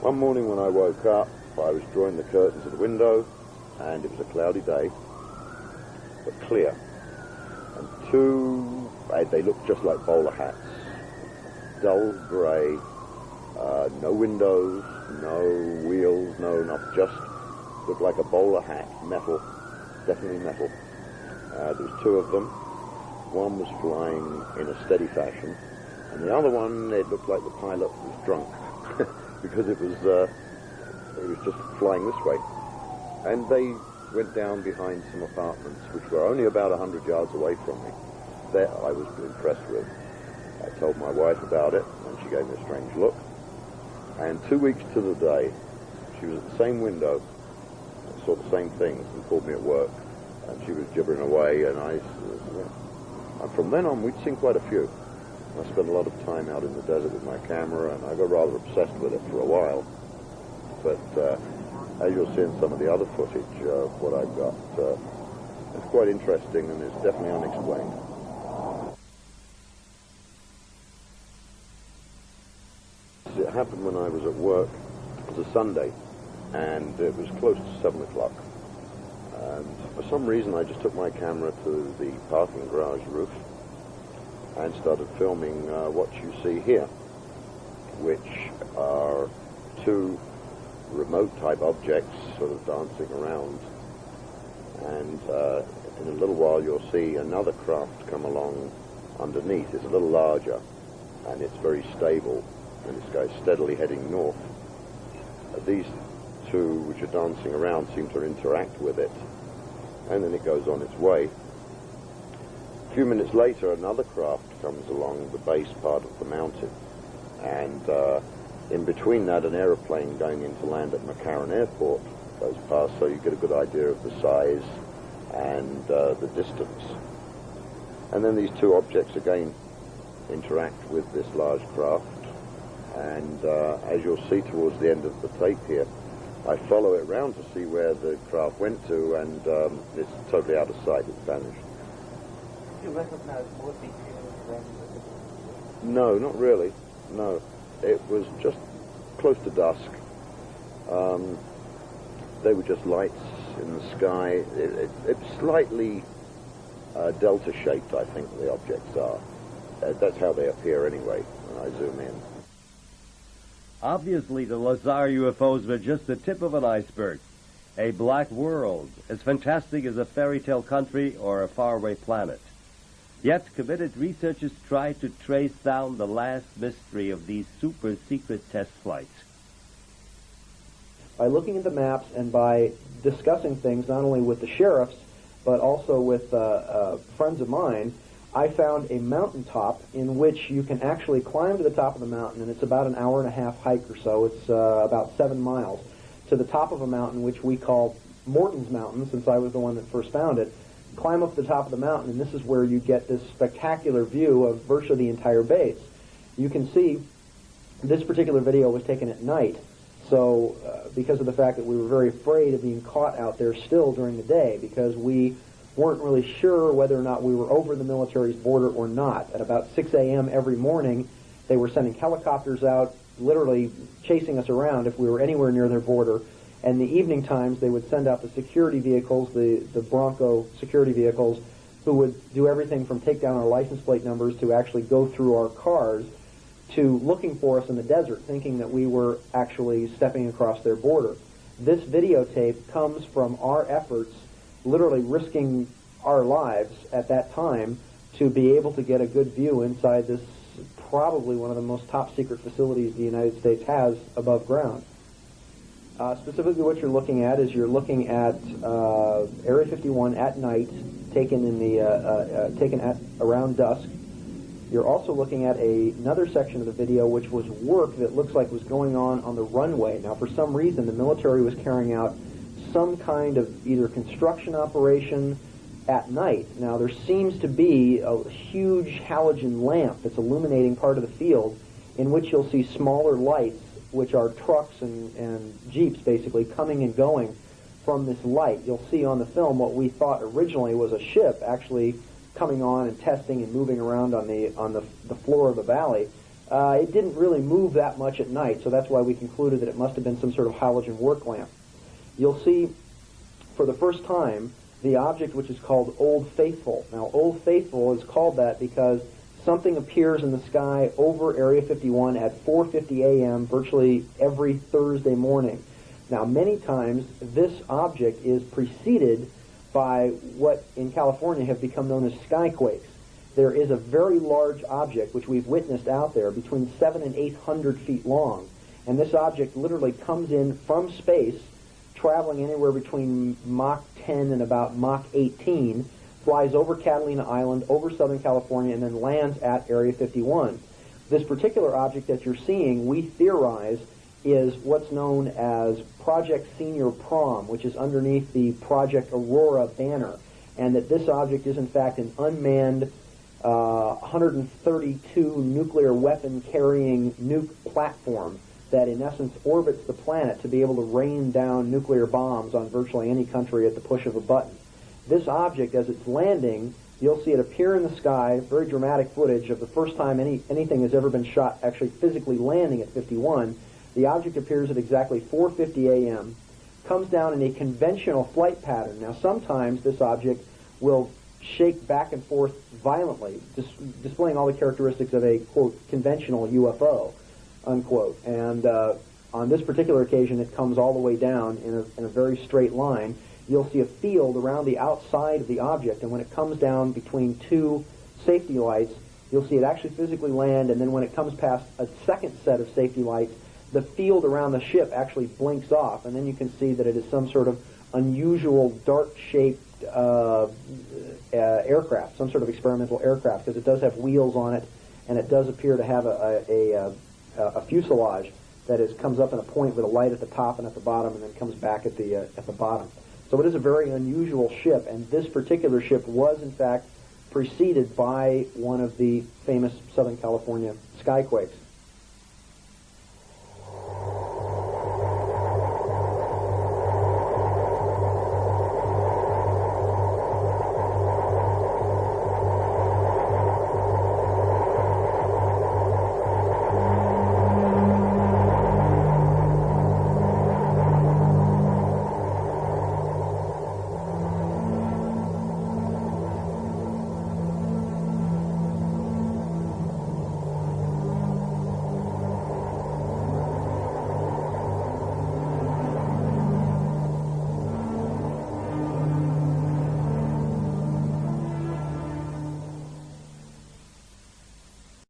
One morning when I woke up, I was drawing the curtains of the window, and it was a cloudy day, but clear. And they looked just like bowler hats. Dull grey, no windows, no wheels, no nothing, just looked like a bowler hat, metal, definitely metal. There was two of them. One was flying in a steady fashion, and the other one, it looked like the pilot was drunk because it was just flying this way. And they went down behind some apartments, which were only about 100 yards away from me. That I was impressed with. I told my wife about it, and she gave me a strange look. And 2 weeks to the day, she was at the same window, saw the same things, and called me at work. And she was gibbering away, and and from then on, we'd seen quite a few. I spent a lot of time out in the desert with my camera, and I got rather obsessed with it for a while. But as you'll see in some of the other footage of what I've got, it's quite interesting, and it's definitely unexplained. It happened when I was at work. It was a Sunday, and it was close to 7 o'clock. And for some reason, I just took my camera to the parking garage roof and started filming what you see here, which are two remote-type objects sort of dancing around. And in a little while, you'll see another craft come along underneath. It's a little larger, and it's very stable, and this guy's steadily heading north. These two, which are dancing around, seem to interact with it, and then it goes on its way. A few minutes later, another craft comes along the base part of the mountain, and in between that, an aeroplane going in to land at McCarran Airport goes past, so you get a good idea of the size and the distance. And then these two objects again interact with this large craft, and as you'll see towards the end of the tape here, I follow it round to see where the craft went to, and it's totally out of sight. It's vanished. You recognize more details than... No, not really. No. It was just close to dusk. They were just lights in the sky. It's slightly delta-shaped, I think, the objects are. That's how they appear anyway, when I zoom in. Obviously, the Lazar UFOs were just the tip of an iceberg. A black world, as fantastic as a fairy tale country or a faraway planet. Yet, committed researchers try to trace down the last mystery of these super-secret test flights. By looking at the maps and by discussing things not only with the sheriffs, but also with friends of mine, I found a mountaintop in which you can actually climb to the top of the mountain, and it's about an hour-and-a-half hike or so. It's about 7 miles to the top of a mountain, which we call Morton's Mountain, since I was the one that first found it. Climb up to the top of the mountain, and this is where you get this spectacular view of virtually the entire base. You can see this particular video was taken at night, so because of the fact that we were very afraid of being caught out there still during the day, because we weren't really sure whether or not we were over the military's border or not. At about 6 a.m. every morning, they were sending helicopters out, literally chasing us around if we were anywhere near their border. And the evening times, they would send out the security vehicles, the Bronco security vehicles, who would do everything from take down our license plate numbers to actually go through our cars to looking for us in the desert, thinking that we were actually stepping across their border. This videotape comes from our efforts, literally risking our lives at that time to be able to get a good view inside this probably one of the most top secret facilities the United States has above ground. Specifically what you're looking at is you're looking at Area 51 at night, taken at around dusk. You're also looking at another section of the video which was work that looks like was going on the runway. Now for some reason the military was carrying out some kind of either construction operation at night. Now there seems to be a huge halogen lamp that's illuminating part of the field in which you'll see smaller lights, which are trucks and jeeps basically coming and going from this light. You'll see on the film what we thought originally was a ship actually coming on and testing and moving around on the floor of the valley. It didn't really move that much at night, so that's why we concluded that it must have been some sort of halogen work lamp. You'll see, for the first time, the object which is called Old Faithful. Now, Old Faithful is called that because something appears in the sky over Area 51 at 4:50 a.m. virtually every Thursday morning. Now, many times, this object is preceded by what in California have become known as skyquakes. There is a very large object which we've witnessed out there between 700 and 800 feet long, and this object literally comes in from space, traveling anywhere between Mach 10 and about Mach 18, flies over Catalina Island, over Southern California, and then lands at Area 51. This particular object that you're seeing, we theorize, is what's known as Project Senior Prom, which is underneath the Project Aurora banner, and that this object is in fact an unmanned 132 nuclear weapon carrying nuke platform that in essence orbits the planet to be able to rain down nuclear bombs on virtually any country at the push of a button. This object, as it's landing, you'll see it appear in the sky, very dramatic footage of the first time anything has ever been shot actually physically landing at 51. The object appears at exactly 4:50 a.m., comes down in a conventional flight pattern. Now, sometimes this object will shake back and forth violently, displaying all the characteristics of a, quote, conventional UFO, unquote. And on this particular occasion, it comes all the way down in a very straight line. You'll see a field around the outside of the object, and when it comes down between two safety lights, you'll see it actually physically land, and then when it comes past a second set of safety lights, the field around the ship actually blinks off, and then you can see that it is some sort of unusual dart-shaped aircraft, some sort of experimental aircraft, because it does have wheels on it, and it does appear to have a fuselage that comes up in a point with a light at the top and at the bottom, and then comes back at the bottom. So it is a very unusual ship, and this particular ship was in fact preceded by one of the famous Southern California skyquakes.